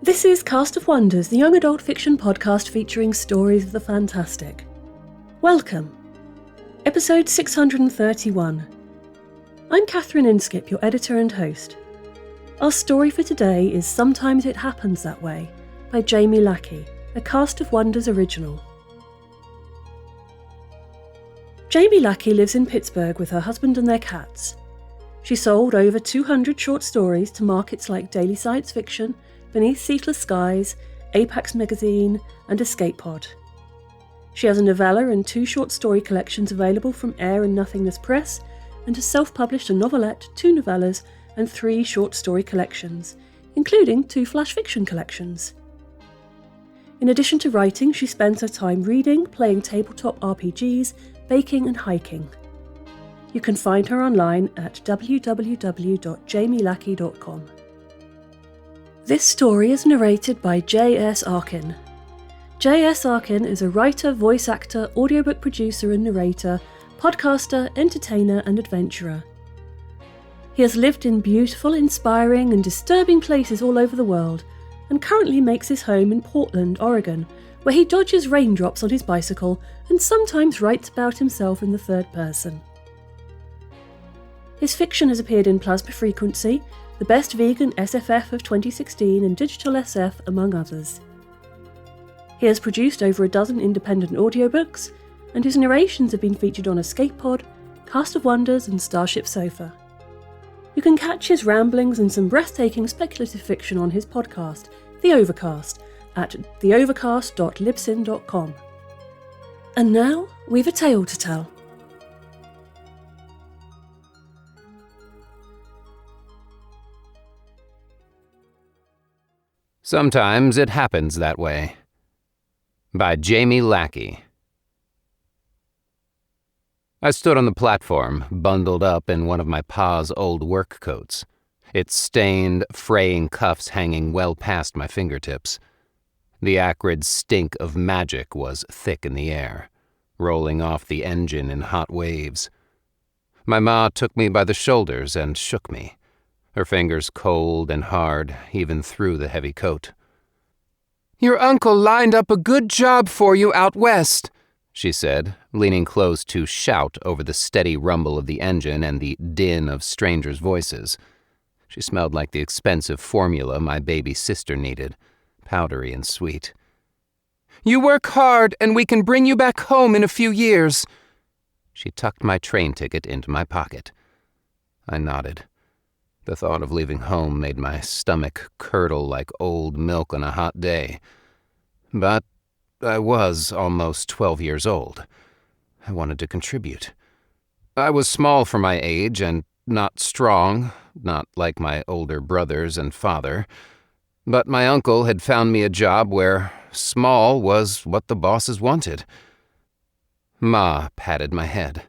This is Cast of Wonders, the young adult fiction podcast featuring stories of the fantastic. Welcome. Episode 631. I'm Catherine Inskip, your editor and host. Our story for today is Sometimes It Happens That Way by Jamie Lackey, a Cast of Wonders original. Jamie Lackey lives in Pittsburgh with her husband and their cats. She sold over 200 short stories to markets like Daily Science Fiction, Beneath Ceaseless Skies, Apex Magazine, and Escape Pod. She has a novella and 2 short story collections available from Air and Nothingness Press, and has self-published a novelette, 2 novellas, and 3 short story collections, including 2 flash fiction collections. In addition to writing, she spends her time reading, playing tabletop RPGs, baking and hiking. You can find her online at www.jamielackey.com. This story is narrated by J.S. Arkin. J.S. Arkin is a writer, voice actor, audiobook producer and narrator, podcaster, entertainer and adventurer. He has lived in beautiful, inspiring and disturbing places all over the world, and currently makes his home in Portland, Oregon, where he dodges raindrops on his bicycle and sometimes writes about himself in the third person. His fiction has appeared in Plasma Frequency, The Best Vegan SFF of 2016 and Digital SF, among others. He has produced over a dozen independent audiobooks, and his narrations have been featured on Escape Pod, Cast of Wonders and Starship Sofa. You can catch his ramblings and some breathtaking speculative fiction on his podcast, The Overcast, at theovercast.libsyn.com. And now, we've a tale to tell. Sometimes It Happens That Way by Jamie Lackey. I stood on the platform, bundled up in one of my pa's old work coats, its stained, fraying cuffs hanging well past my fingertips. The acrid stink of magic was thick in the air, rolling off the engine in hot waves. My ma took me by the shoulders and shook me, her fingers cold and hard even through the heavy coat. "Your uncle lined up a good job for you out west," she said, leaning close to shout over the steady rumble of the engine and the din of strangers' voices. She smelled like the expensive formula my baby sister needed, powdery and sweet. "You work hard and we can bring you back home in a few years." She tucked my train ticket into my pocket. I nodded. The thought of leaving home made my stomach curdle like old milk on a hot day. But I was almost 12 years old. I wanted to contribute. I was small for my age and not strong, not like my older brothers and father. But my uncle had found me a job where small was what the bosses wanted. Ma patted my head.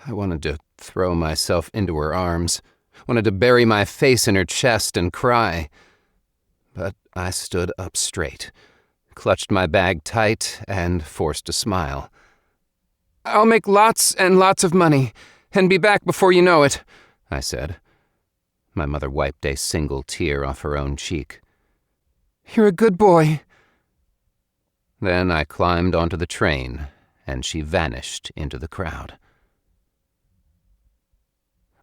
I wanted to throw myself into her arms, wanted to bury my face in her chest and cry. But I stood up straight, clutched my bag tight, and forced a smile. "I'll make lots and lots of money, and be back before you know it," I said. My mother wiped a single tear off her own cheek. "You're a good boy." Then I climbed onto the train, and she vanished into the crowd.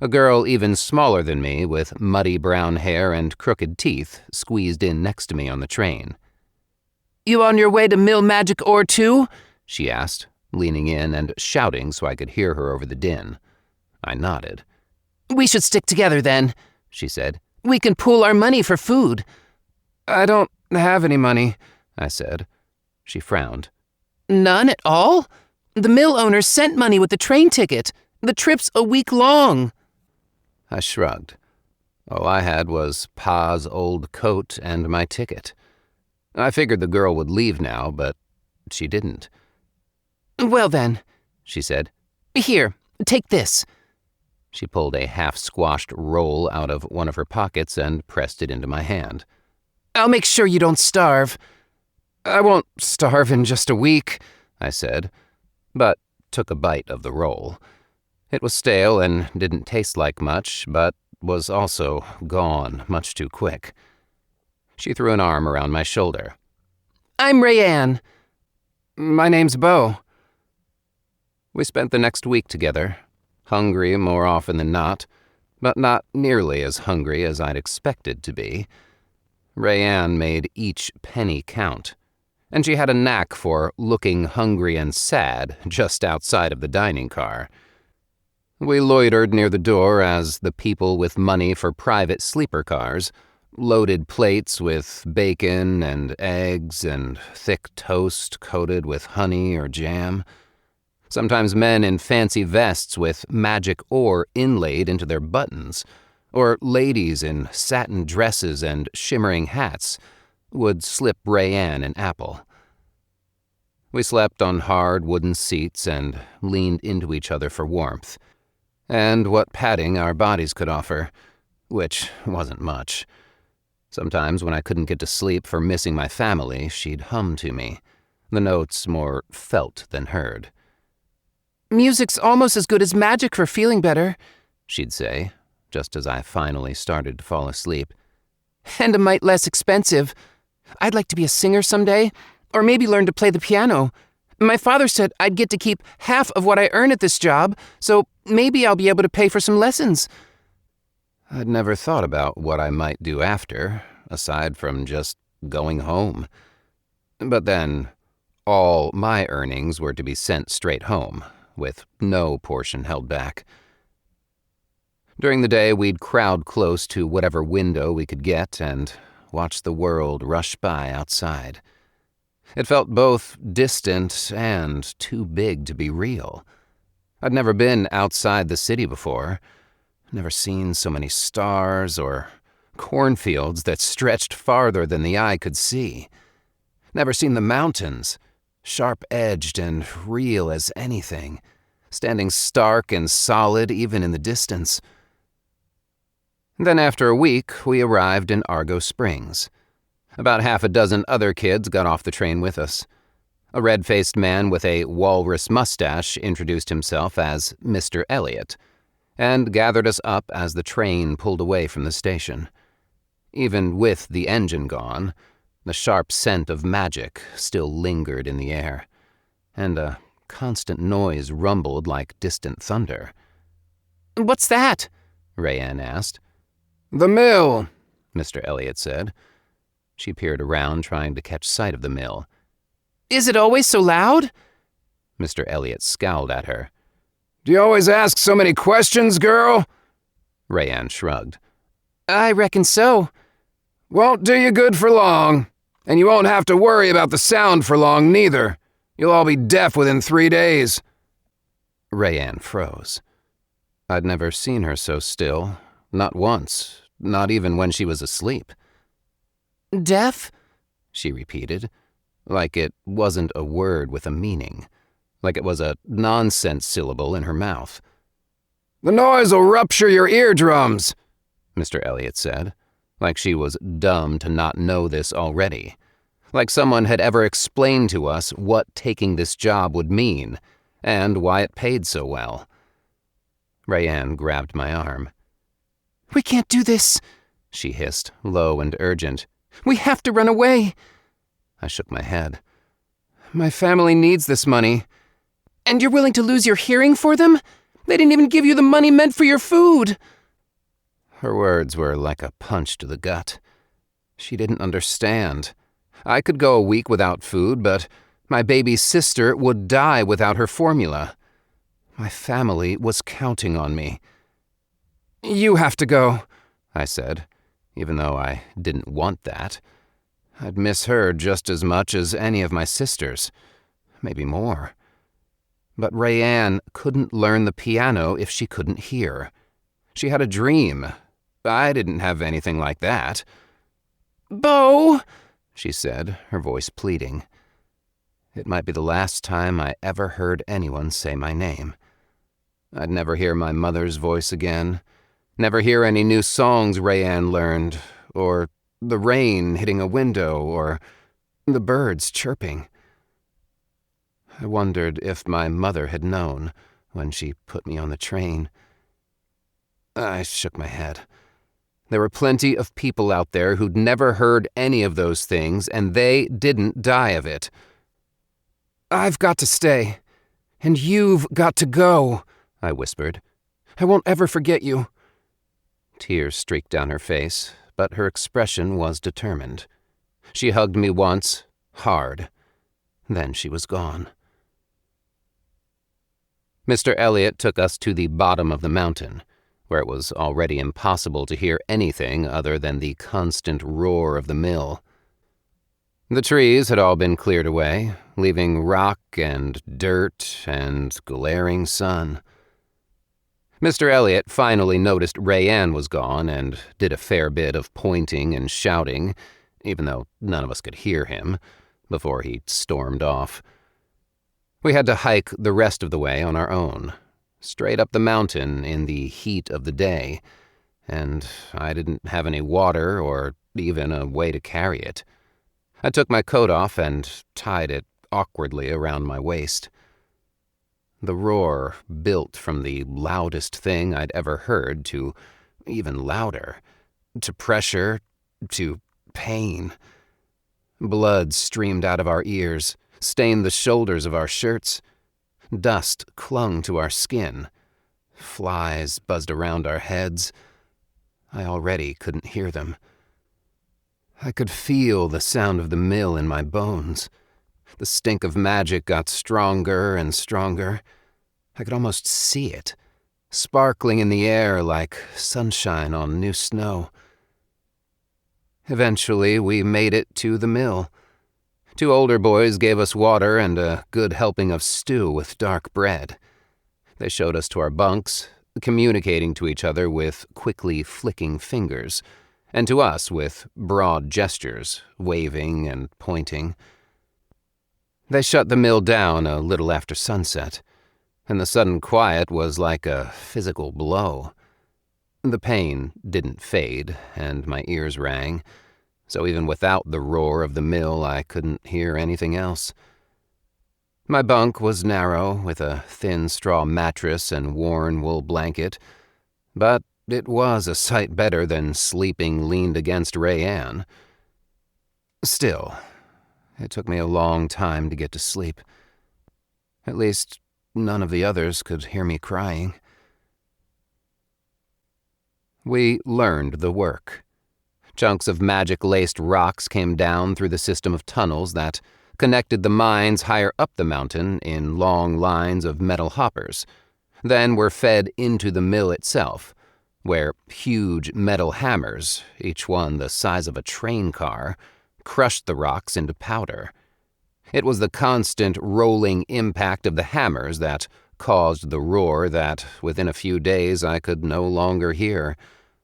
A girl even smaller than me, with muddy brown hair and crooked teeth, squeezed in next to me on the train. "You on your way to Mill Magic Ore too?" she asked, leaning in and shouting so I could hear her over the din. I nodded. "We should stick together then," she said. "We can pool our money for food." "I don't have any money," I said. She frowned. "None at all? The mill owner sent money with the train ticket. The trip's a week long." I shrugged. All I had was Pa's old coat and my ticket. I figured the girl would leave now, but she didn't. "Well then," she said. "Here, take this." She pulled a half-squashed roll out of one of her pockets and pressed it into my hand. "I'll make sure you don't starve." "I won't starve in just a week," I said, but took a bite of the roll. It was stale and didn't taste like much, but was also gone much too quick. She threw an arm around my shoulder. I'm Rayanne. My name's Bo. We spent the next week together, hungry more often than not, but not nearly as hungry as I'd expected to be. Rayanne made each penny count, and she had a knack for looking hungry and sad just outside of the dining car. We loitered near the door as the people with money for private sleeper cars loaded plates with bacon and eggs and thick toast coated with honey or jam. Sometimes men in fancy vests with magic ore inlaid into their buttons, or ladies in satin dresses and shimmering hats, would slip Rayanne an apple. We slept on hard wooden seats and leaned into each other for warmth, and what padding our bodies could offer, which wasn't much. Sometimes when I couldn't get to sleep for missing my family, she'd hum to me, the notes more felt than heard. Music's almost as good as magic for feeling better, she'd say, just as I finally started to fall asleep. And a mite less expensive. I'd like to be a singer someday, or maybe learn to play the piano. My father said I'd get to keep half of what I earn at this job, so maybe I'll be able to pay for some lessons. I'd never thought about what I might do after, aside from just going home. But then, all my earnings were to be sent straight home, with no portion held back. During the day, we'd crowd close to whatever window we could get and watch the world rush by outside. It felt both distant and too big to be real. I'd never been outside the city before, never seen so many stars or cornfields that stretched farther than the eye could see. Never seen the mountains, sharp-edged and real as anything, standing stark and solid even in the distance. Then after a week, we arrived in Argo Springs. About half a dozen other kids got off the train with us. A red-faced man with a walrus mustache introduced himself as Mr. Elliot, and gathered us up as the train pulled away from the station. Even with the engine gone, the sharp scent of magic still lingered in the air, and a constant noise rumbled like distant thunder. "What's that?" Rayanne asked. "The mill," Mr. Elliot said. She peered around, trying to catch sight of the mill. "Is it always so loud?" Mr. Elliot scowled at her. "Do you always ask so many questions, girl?" Rayanne shrugged. "I reckon so." "Won't do you good for long, and you won't have to worry about the sound for long, neither. You'll all be deaf within 3 days." Rayanne froze. I'd never seen her so still, not once, not even when she was asleep. "Deaf?" she repeated, like it wasn't a word with a meaning, like it was a nonsense syllable in her mouth. "The noise will rupture your eardrums," Mr. Elliot said, like she was dumb to not know this already, like someone had ever explained to us what taking this job would mean, and why it paid so well. Rayanne grabbed my arm. "We can't do this," she hissed, low and urgent. "We have to run away." I shook my head. "My family needs this money." "And you're willing to lose your hearing for them? They didn't even give you the money meant for your food." Her words were like a punch to the gut. She didn't understand. I could go a week without food, but my baby sister would die without her formula. My family was counting on me. "You have to go," I said, even though I didn't want that. I'd miss her just as much as any of my sisters, maybe more. But Rayanne couldn't learn the piano if she couldn't hear. She had a dream. I didn't have anything like that. "Bo," she said, her voice pleading. It might be the last time I ever heard anyone say my name. I'd never hear my mother's voice again, never hear any new songs Rayanne learned, or the rain hitting a window, or the birds chirping. I wondered if my mother had known when she put me on the train. I shook my head. There were plenty of people out there who'd never heard any of those things, and they didn't die of it. "I've got to stay, and you've got to go," I whispered. "I won't ever forget you." Tears streaked down her face, but her expression was determined. She hugged me once, hard. Then she was gone. Mr. Elliot took us to the bottom of the mountain, where it was already impossible to hear anything other than the constant roar of the mill. The trees had all been cleared away, leaving rock and dirt and glaring sun. Mr. Elliot finally noticed Rayanne was gone and did a fair bit of pointing and shouting, even though none of us could hear him, before he stormed off. We had to hike the rest of the way on our own, straight up the mountain in the heat of the day, and I didn't have any water or even a way to carry it. I took my coat off and tied it awkwardly around my waist. The roar built from the loudest thing I'd ever heard to even louder, to pressure, to pain. Blood streamed out of our ears, stained the shoulders of our shirts. Dust clung to our skin. Flies buzzed around our heads. I already couldn't hear them. I could feel the sound of the mill in my bones. The stink of magic got stronger and stronger. I could almost see it, sparkling in the air like sunshine on new snow. Eventually, we made it to the mill. 2 older boys gave us water and a good helping of stew with dark bread. They showed us to our bunks, communicating to each other with quickly flicking fingers, and to us with broad gestures, waving and pointing. They shut the mill down a little after sunset, and the sudden quiet was like a physical blow. The pain didn't fade, and my ears rang, so even without the roar of the mill, I couldn't hear anything else. My bunk was narrow, with a thin straw mattress and worn wool blanket, but it was a sight better than sleeping leaned against Rayanne. Still, it took me a long time to get to sleep. At least, none of the others could hear me crying. We learned the work. Chunks of magic-laced rocks came down through the system of tunnels that connected the mines higher up the mountain in long lines of metal hoppers, then were fed into the mill itself, where huge metal hammers, each one the size of a train car, crushed the rocks into powder. It was the constant rolling impact of the hammers that caused the roar that, within a few days, I could no longer hear,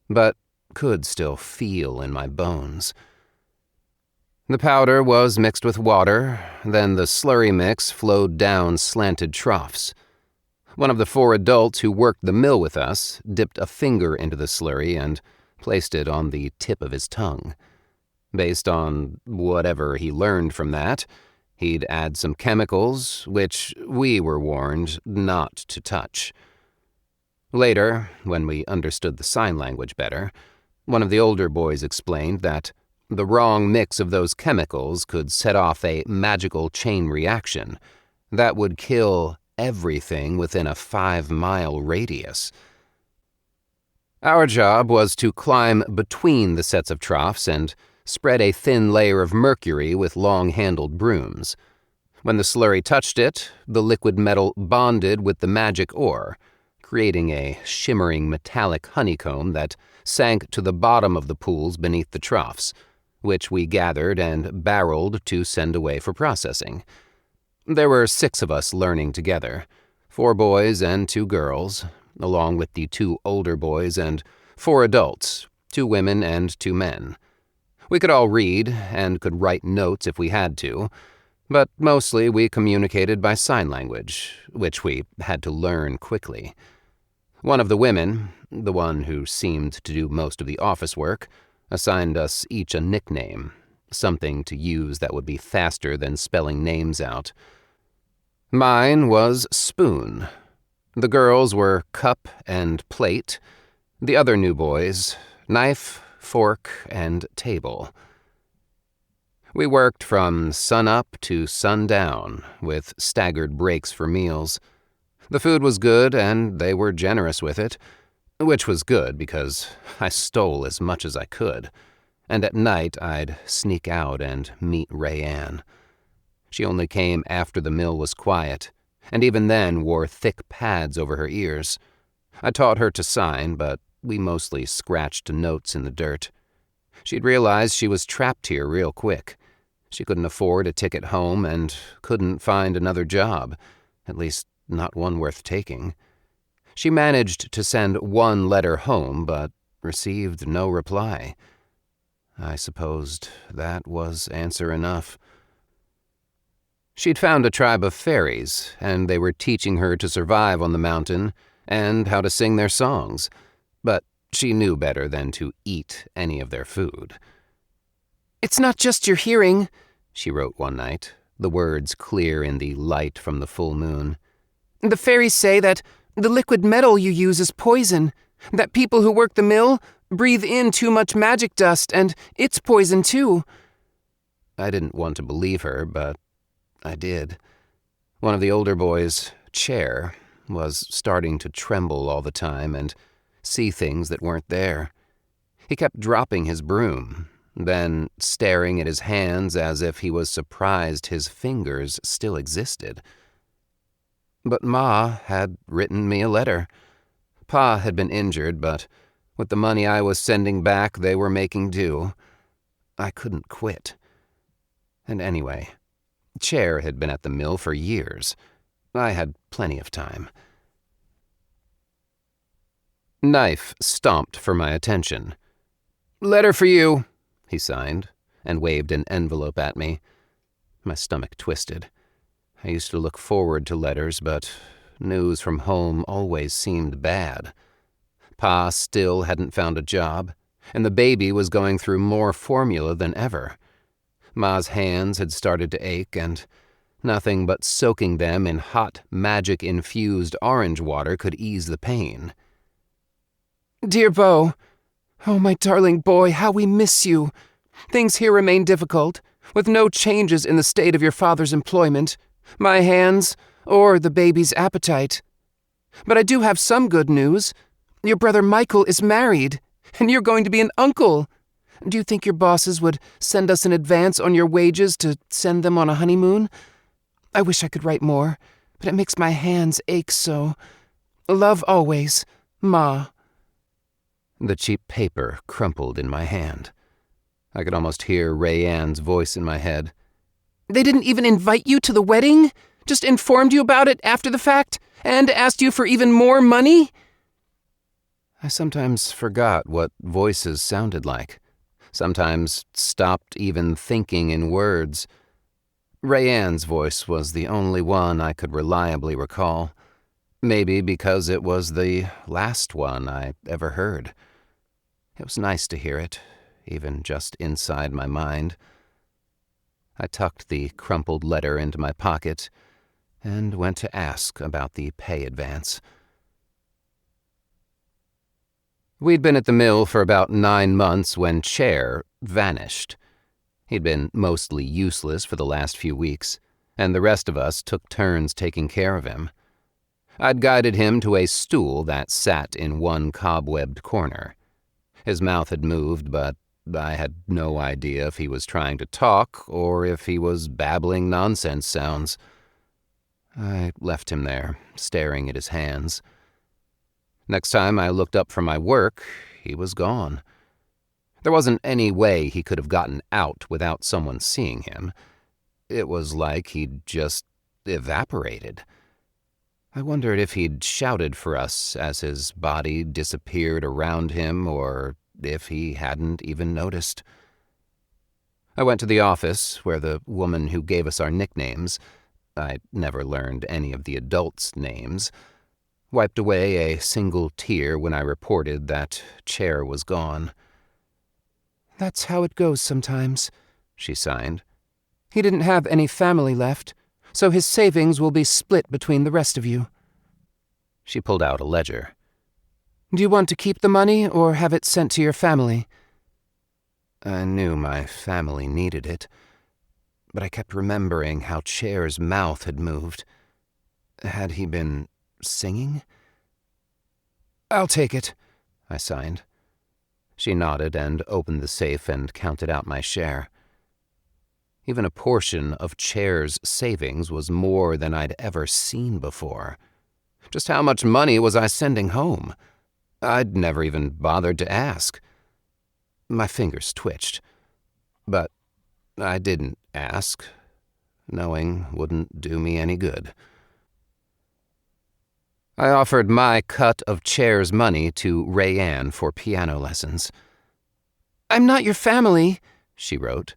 but could still feel in my bones. The powder was mixed with water, then the slurry mix flowed down slanted troughs. One of the 4 adults who worked the mill with us dipped a finger into the slurry and placed it on the tip of his tongue. Based on whatever he learned from that, he'd add some chemicals, which we were warned not to touch. Later, when we understood the sign language better, one of the older boys explained that the wrong mix of those chemicals could set off a magical chain reaction that would kill everything within a 5-mile radius. Our job was to climb between the sets of troughs and spread a thin layer of mercury with long-handled brooms. When the slurry touched it, the liquid metal bonded with the magic ore, creating a shimmering metallic honeycomb that sank to the bottom of the pools beneath the troughs, which we gathered and barreled to send away for processing. There were 6 of us learning together, 4 boys and 2 girls, along with the 2 older boys and 4 adults, 2 women and 2 men. We could all read and could write notes if we had to, but mostly we communicated by sign language, which we had to learn quickly. One of the women, the one who seemed to do most of the office work, assigned us each a nickname, something to use that would be faster than spelling names out. Mine was Spoon. The girls were Cup and Plate. The other new boys, Knife, fork, and table. We worked from sun-up to sundown, with staggered breaks for meals. The food was good, and they were generous with it, which was good because I stole as much as I could, and at night I'd sneak out and meet Rayanne. She only came after the mill was quiet, and even then wore thick pads over her ears. I taught her to sign, but we mostly scratched notes in the dirt. She'd realized she was trapped here real quick. She couldn't afford a ticket home and couldn't find another job, at least not one worth taking. She managed to send one letter home, but received no reply. I supposed that was answer enough. She'd found a tribe of fairies, and they were teaching her to survive on the mountain and how to sing their songs, but she knew better than to eat any of their food. "It's not just your hearing," she wrote one night, the words clear in the light from the full moon. "The fairies say that the liquid metal you use is poison, that people who work the mill breathe in too much magic dust, and it's poison too." I didn't want to believe her, but I did. One of the older boys, Chair, was starting to tremble all the time and see things that weren't there. He kept dropping his broom, then staring at his hands as if he was surprised his fingers still existed. But Ma had written me a letter. Pa had been injured, but with the money I was sending back, they were making do. I couldn't quit. And anyway, Chair had been at the mill for years. I had plenty of time. Knife stomped for my attention. "Letter for you," he signed, and waved an envelope at me. My stomach twisted. I used to look forward to letters, but news from home always seemed bad. Pa still hadn't found a job, and the baby was going through more formula than ever. Ma's hands had started to ache, and nothing but soaking them in hot, magic-infused orange water could ease the pain. "Dear Beau, oh, my darling boy, how we miss you. Things here remain difficult, with no changes in the state of your father's employment, my hands, or the baby's appetite. But I do have some good news. Your brother Michael is married, and you're going to be an uncle. Do you think your bosses would send us an advance on your wages to send them on a honeymoon? I wish I could write more, but it makes my hands ache so. Love always, Ma." The cheap paper crumpled in my hand. I could almost hear Rayanne's voice in my head. "They didn't even invite you to the wedding? Just informed you about it after the fact, and asked you for even more money?" I sometimes forgot what voices sounded like. Sometimes stopped even thinking in words. Rayanne's voice was the only one I could reliably recall. Maybe because it was the last one I ever heard. It was nice to hear it, even just inside my mind. I tucked the crumpled letter into my pocket and went to ask about the pay advance. We'd been at the mill for about 9 months when Chair vanished. He'd been mostly useless for the last few weeks, and the rest of us took turns taking care of him. I'd guided him to a stool that sat in one cobwebbed corner. His mouth had moved, but I had no idea if he was trying to talk or if he was babbling nonsense sounds. I left him there, staring at his hands. Next time I looked up from my work, he was gone. There wasn't any way he could have gotten out without someone seeing him. It was like he'd just evaporated. I wondered if he'd shouted for us as his body disappeared around him, or if he hadn't even noticed. I went to the office where the woman who gave us our nicknames — I never learned any of the adults' names — wiped away a single tear when I reported that Chair was gone. "That's how it goes sometimes," she signed. "He didn't have any family left, so his savings will be split between the rest of you." She pulled out a ledger. Do you want to keep the money or have it sent to your family? I knew my family needed it, but I kept remembering how Chair's mouth had moved. Had he been singing? I'll take it, I signed. She nodded and opened the safe and counted out my share. Even a portion of Chair's savings was more than I'd ever seen before. Just how much money was I sending home? I'd never even bothered to ask. My fingers twitched, but I didn't ask. Knowing wouldn't do me any good. I offered my cut of Chair's money to Rayanne for piano lessons. I'm not your family, she wrote.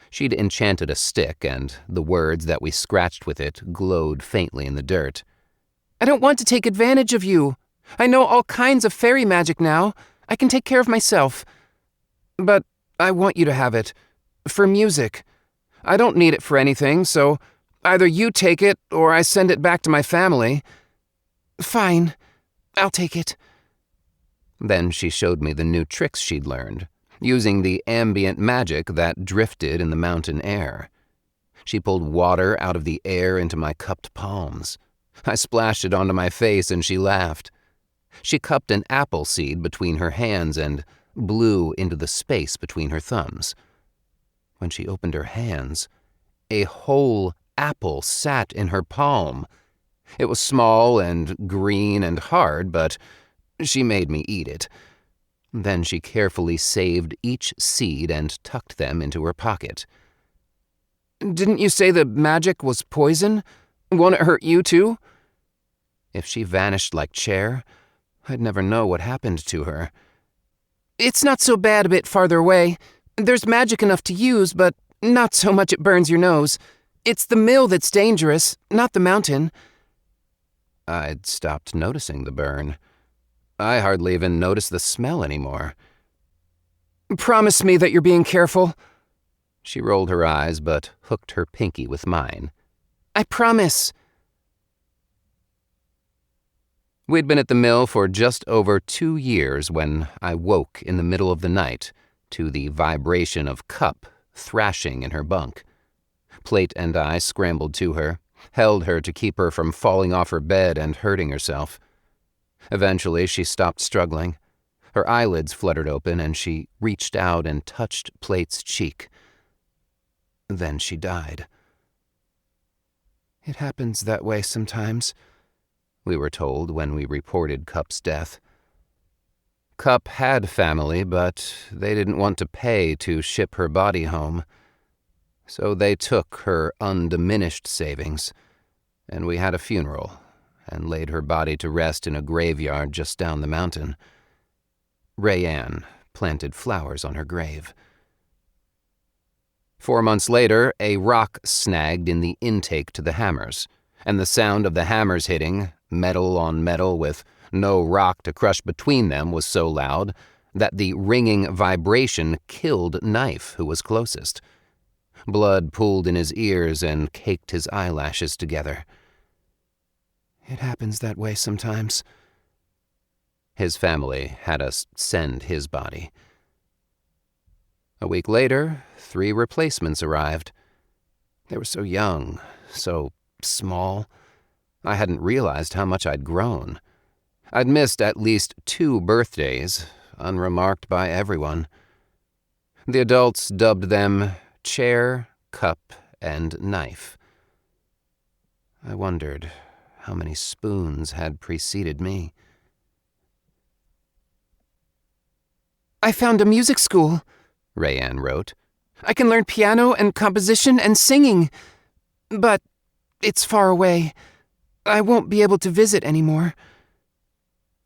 She'd enchanted a stick, and the words that we scratched with it glowed faintly in the dirt. I don't want to take advantage of you. I know all kinds of fairy magic now. I can take care of myself. But I want you to have it. For music. I don't need it for anything, so either you take it or I send it back to my family. Fine. I'll take it. Then she showed me the new tricks she'd learned, using the ambient magic that drifted in the mountain air. She pulled water out of the air into my cupped palms. I splashed it onto my face and she laughed. She cupped an apple seed between her hands and blew into the space between her thumbs. When she opened her hands, a whole apple sat in her palm. It was small and green and hard, but she made me eat it. Then she carefully saved each seed and tucked them into her pocket. Didn't you say the magic was poison? Won't it hurt you too? If she vanished like Chair, I'd never know what happened to her. It's not so bad a bit farther away. There's magic enough to use, but not so much it burns your nose. It's the mill that's dangerous, not the mountain. I'd stopped noticing the burn. I hardly even noticed the smell anymore. Promise me that you're being careful. She rolled her eyes, but hooked her pinky with mine. I promise. We'd been at the mill for just over 2 years when I woke in the middle of the night to the vibration of Cup thrashing in her bunk. Plate and I scrambled to her, held her to keep her from falling off her bed and hurting herself. Eventually, she stopped struggling. Her eyelids fluttered open, and she reached out and touched Plate's cheek. Then she died. It happens that way sometimes, we were told when we reported Cup's death. Cup had family, but they didn't want to pay to ship her body home. So they took her undiminished savings, and we had a funeral and laid her body to rest in a graveyard just down the mountain. Rayanne planted flowers on her grave. 4 months later, a rock snagged in the intake to the hammers, and the sound of the hammers hitting, metal on metal with no rock to crush between them, was so loud that the ringing vibration killed Knife, who was closest. Blood pooled in his ears and caked his eyelashes together. It happens that way sometimes. His family had us send his body. A week later, 3 replacements arrived. They were so young, so small. I hadn't realized how much I'd grown. I'd missed at least 2 birthdays, unremarked by everyone. The adults dubbed them Chair, Cup, and Knife. I wondered how many spoons had preceded me. I found a music school, Rayanne wrote. I can learn piano and composition and singing. But it's far away. I won't be able to visit anymore.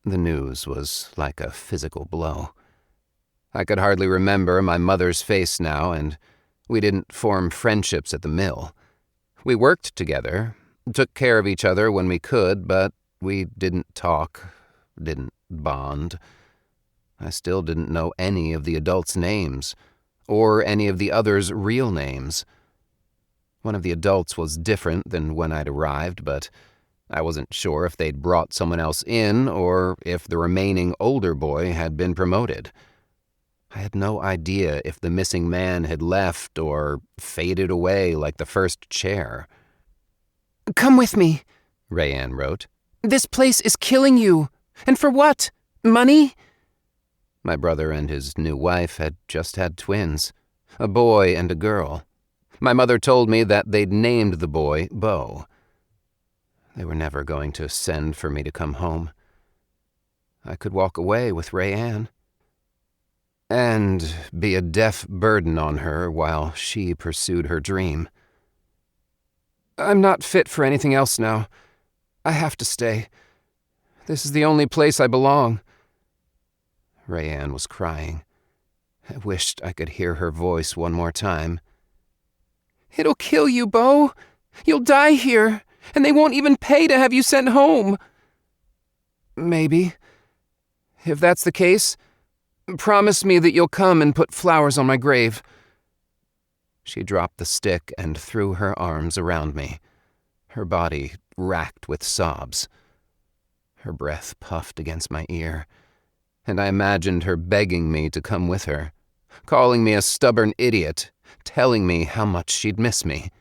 The news was like a physical blow. I could hardly remember my mother's face now, and we didn't form friendships at the mill. We worked together, took care of each other when we could, but we didn't talk, didn't bond. I still didn't know any of the adults' names, or any of the others' real names. One of the adults was different than when I'd arrived, but I wasn't sure if they'd brought someone else in or if the remaining older boy had been promoted. I had no idea if the missing man had left or faded away like the first chair. "Come with me," Rayanne wrote. "This place is killing you. And for what? Money?" My brother and his new wife had just had twins, a boy and a girl. My mother told me that they'd named the boy Beau. They were never going to send for me to come home. I could walk away with Rayanne and be a deaf burden on her while she pursued her dream. "I'm not fit for anything else now. I have to stay. This is the only place I belong." Rayanne was crying. I wished I could hear her voice one more time. "It'll kill you, Beau. You'll die here, and they won't even pay to have you sent home." "Maybe. If that's the case, promise me that you'll come and put flowers on my grave." She dropped the stick and threw her arms around me, her body racked with sobs. Her breath puffed against my ear, and I imagined her begging me to come with her, calling me a stubborn idiot, telling me how much she'd miss me.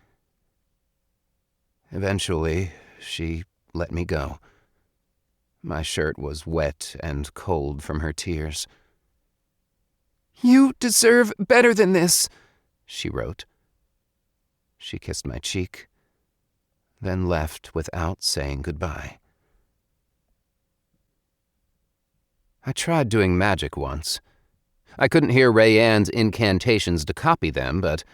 Eventually, she let me go. My shirt was wet and cold from her tears. "You deserve better than this," she wrote. She kissed my cheek, then left without saying goodbye. I tried doing magic once. I couldn't hear Rayanne's incantations to copy them, but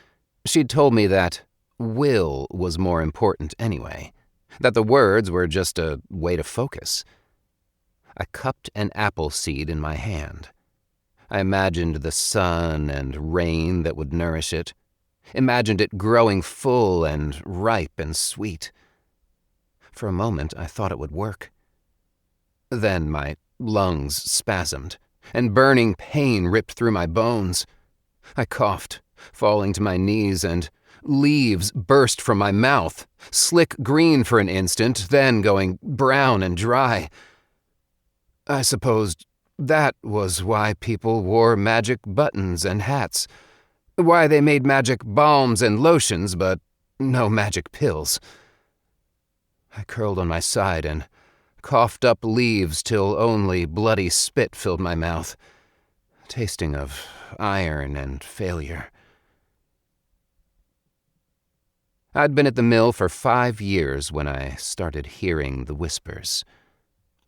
she'd told me that will was more important anyway, that the words were just a way to focus. I cupped an apple seed in my hand. I imagined the sun and rain that would nourish it, imagined it growing full and ripe and sweet. For a moment, I thought it would work. Then my lungs spasmed, and burning pain ripped through my bones. I coughed, falling to my knees, and leaves burst from my mouth, slick green for an instant, then going brown and dry. I supposed that was why people wore magic buttons and hats, why they made magic balms and lotions, but no magic pills. I curled on my side and coughed up leaves till only bloody spit filled my mouth, tasting of iron and failure. I'd been at the mill for 5 years when I started hearing the whispers.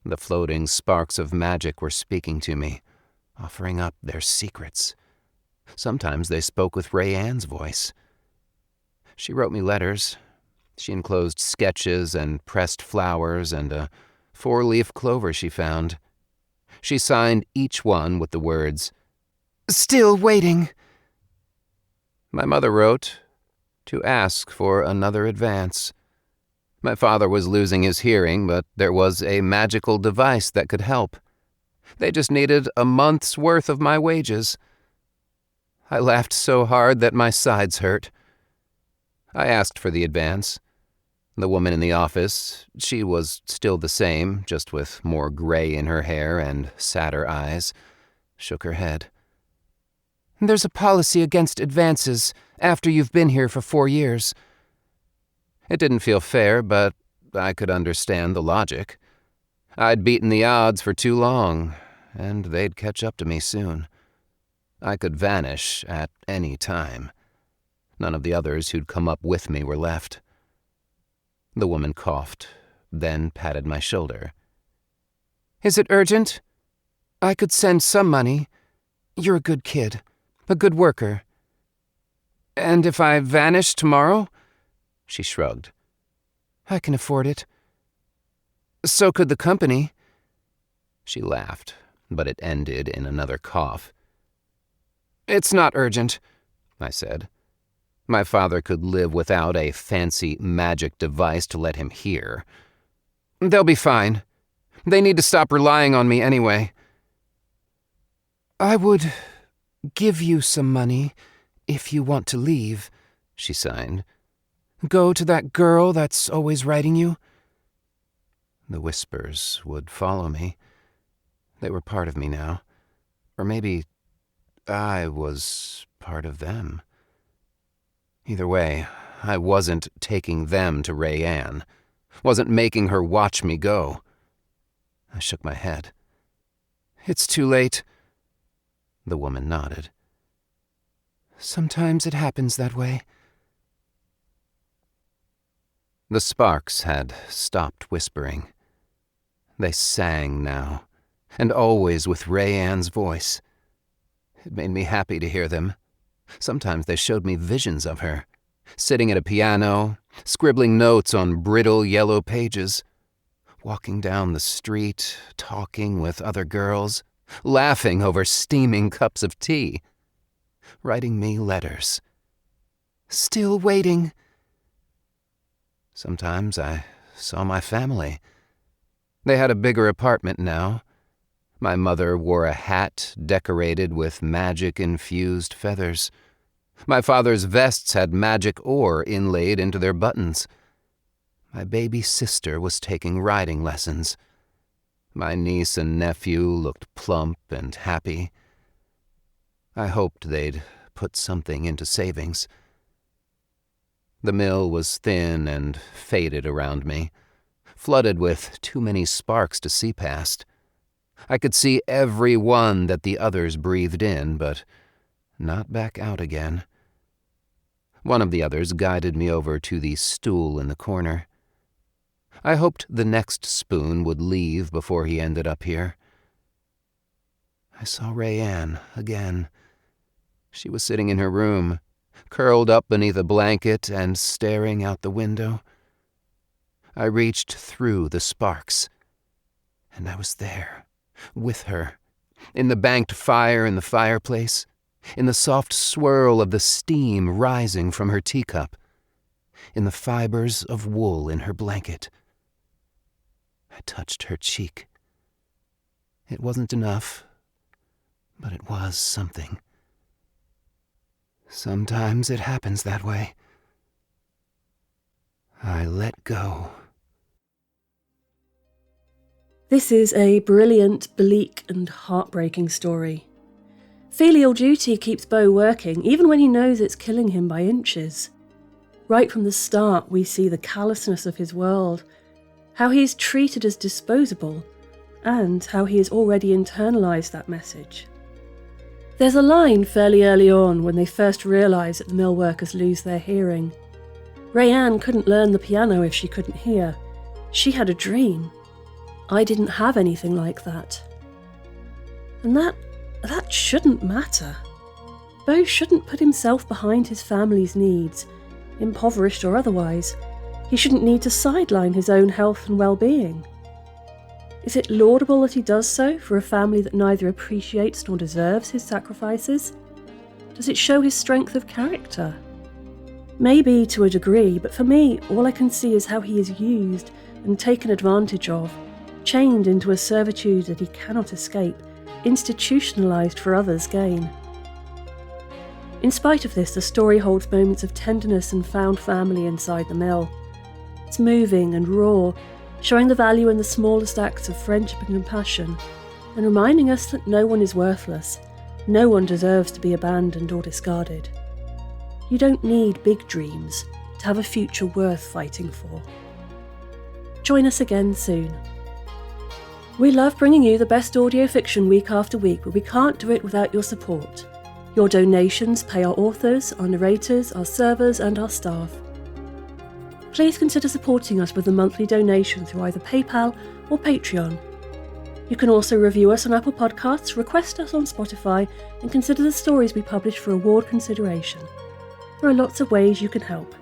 The floating sparks of magic were speaking to me, offering up their secrets. Sometimes they spoke with Rayanne's voice. She wrote me letters. She enclosed sketches and pressed flowers and a 4-leaf clover she found. She signed each one with the words, "Still waiting." My mother wrote to ask for another advance. My father was losing his hearing, but there was a magical device that could help. They just needed a month's worth of my wages. I laughed so hard that my sides hurt. I asked for the advance. The woman in the office, she was still the same, just with more gray in her hair and sadder eyes, shook her head. "There's a policy against advances after you've been here for 4 years. It didn't feel fair, but I could understand the logic. I'd beaten the odds for too long, and they'd catch up to me soon. I could vanish at any time. None of the others who'd come up with me were left. The woman coughed, then patted my shoulder. "Is it urgent? I could send some money. You're a good kid, a good worker. And if I vanish tomorrow?" She shrugged. "I can afford it. So could the company." She laughed, but it ended in another cough. "It's not urgent," I said. My father could live without a fancy magic device to let him hear. "They'll be fine. They need to stop relying on me anyway." "I would give you some money if you want to leave," she signed. "Go to that girl that's always writing you." The whispers would follow me. They were part of me now. Or maybe I was part of them. Either way, I wasn't taking them to Rayanne. Wasn't making her watch me go. I shook my head. "It's too late." The woman nodded. "Sometimes it happens that way." The sparks had stopped whispering. They sang now, and always with Rayanne's voice. It made me happy to hear them. Sometimes they showed me visions of her, sitting at a piano, scribbling notes on brittle yellow pages, walking down the street, talking with other girls, laughing over steaming cups of tea, writing me letters. "Still waiting." Sometimes I saw my family. They had a bigger apartment now. My mother wore a hat decorated with magic-infused feathers. My father's vests had magic ore inlaid into their buttons. My baby sister was taking riding lessons. My niece and nephew looked plump and happy. I hoped they'd put something into savings. The mill was thin and faded around me, flooded with too many sparks to see past. I could see every one that the others breathed in, but not back out again. One of the others guided me over to the stool in the corner. I hoped the next spoon would leave before he ended up here. I saw Rayanne again. She was sitting in her room, curled up beneath a blanket and staring out the window. I reached through the sparks, and I was there, with her, in the banked fire in the fireplace, in the soft swirl of the steam rising from her teacup, in the fibers of wool in her blanket. I touched her cheek. It wasn't enough, but it was something. Sometimes it happens that way. I let go. This is a brilliant, bleak and heartbreaking story. Filial duty keeps Beau working, even when he knows it's killing him by inches. Right from the start, we see the callousness of his world, how he is treated as disposable, and how he has already internalised that message. There's a line fairly early on when they first realise that the mill workers lose their hearing. Rayanne couldn't learn the piano if she couldn't hear. She had a dream. I didn't have anything like that. And that shouldn't matter. Beau shouldn't put himself behind his family's needs, impoverished or otherwise. He shouldn't need to sideline his own health and well-being. Is it laudable that he does so for a family that neither appreciates nor deserves his sacrifices? Does it show his strength of character? Maybe to a degree, but for me, all I can see is how he is used and taken advantage of, chained into a servitude that he cannot escape, institutionalised for others' gain. In spite of this, the story holds moments of tenderness and found family inside the mill. It's moving and raw, showing the value in the smallest acts of friendship and compassion, and reminding us that no one is worthless, no one deserves to be abandoned or discarded. You don't need big dreams to have a future worth fighting for. Join us again soon. We love bringing you the best audio fiction week after week, but we can't do it without your support. Your donations pay our authors, our narrators, our servers, and our staff. Please consider supporting us with a monthly donation through either PayPal or Patreon. You can also review us on Apple Podcasts, request us on Spotify, and consider the stories we publish for award consideration. There are lots of ways you can help.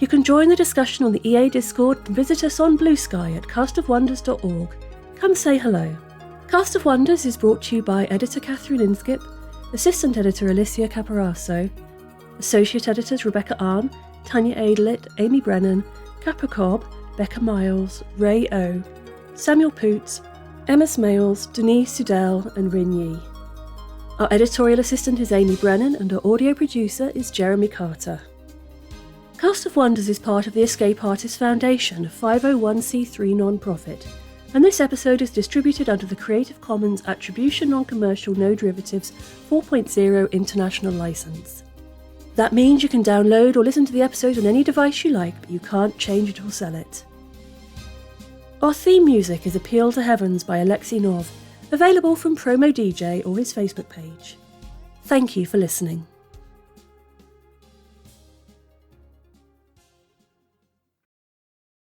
You can join the discussion on the EA Discord and visit us on Blue Sky at castofwonders.org. Come say hello. Cast of Wonders is brought to you by editor Catherine Inskip, assistant editor Alicia Caparasso, associate editors Rebecca Arn, Tanya Adelit, Amy Brennan, Capra Cobb, Becca Miles, Ray O, Samuel Poots, Emma Smales, Denise Sudell, and Rin Yi. Our editorial assistant is Amy Brennan, and our audio producer is Jeremy Carter. Cast of Wonders is part of the Escape Artists Foundation, a 501c3 non-profit, and this episode is distributed under the Creative Commons Attribution Non-Commercial No Derivatives 4.0 International License. That means you can download or listen to the episode on any device you like, but you can't change it or sell it. Our theme music is Appeal to Heavens by Alexei Nov, available from Promo DJ or his Facebook page. Thank you for listening.